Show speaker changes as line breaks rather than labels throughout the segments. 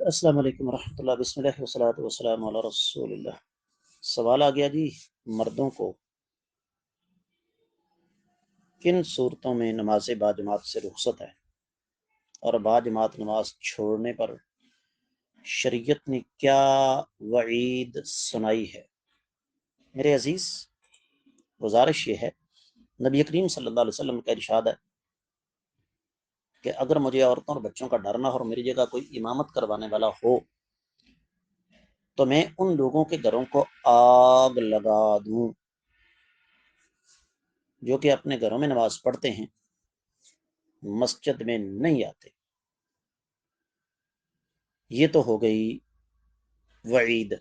السلام علیکم ورحمۃ اللہ، بسم اللہ والصلاۃ والسلام علی رسول اللہ۔ سوال آ گیا جی، مردوں کو کن صورتوں میں نماز باجماعت سے رخصت ہے اور باجماعت نماز چھوڑنے پر شریعت نے کیا وعید سنائی ہے؟ میرے عزیز، گزارش یہ ہے، نبی کریم صلی اللہ علیہ وسلم کا ارشاد ہے کہ اگر مجھے عورتوں اور بچوں کا ڈر نہ ہو اور میری جگہ کوئی امامت کروانے والا ہو تو میں ان لوگوں کے گھروں کو آگ لگا دوں جو کہ اپنے گھروں میں نماز پڑھتے ہیں، مسجد میں نہیں آتے۔ یہ تو ہو گئی وعید۔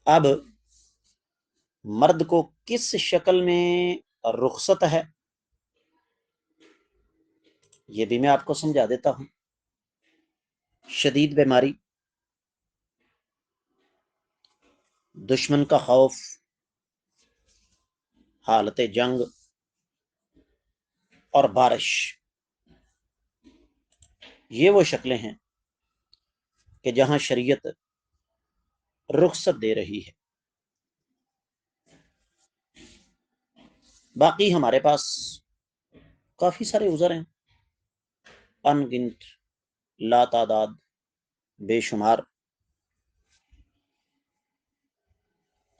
اب مرد کو کس شکل میں رخصت ہے یہ بھی میں آپ کو سمجھا دیتا ہوں۔ شدید بیماری، دشمن کا خوف، حالت جنگ اور بارش، یہ وہ شکلیں ہیں کہ جہاں شریعت رخصت دے رہی ہے۔ باقی ہمارے پاس کافی سارے عذر ہیں، ان گنت، لا تعداد، بے شمار۔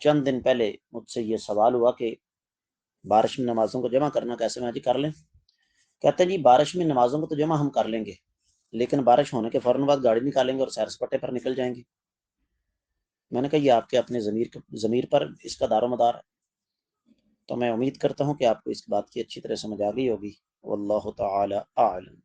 چند دن پہلے مجھ سے یہ سوال ہوا کہ بارش میں نمازوں کو جمع کرنا کیسے؟ میں جی کر لیں۔ کہتے ہیں جی بارش میں نمازوں کو تو جمع ہم کر لیں گے، لیکن بارش ہونے کے فوراً بعد گاڑی نکالیں گے اور سیر سپاٹے پر نکل جائیں گے۔ میں نے کہا یہ آپ کے اپنے ضمیر پر اس کا دار و مدار ہے۔ تو میں امید کرتا ہوں کہ آپ کو اس بات کی اچھی طرح سمجھ آ گئی ہوگی۔ واللہ تعالی اعلم۔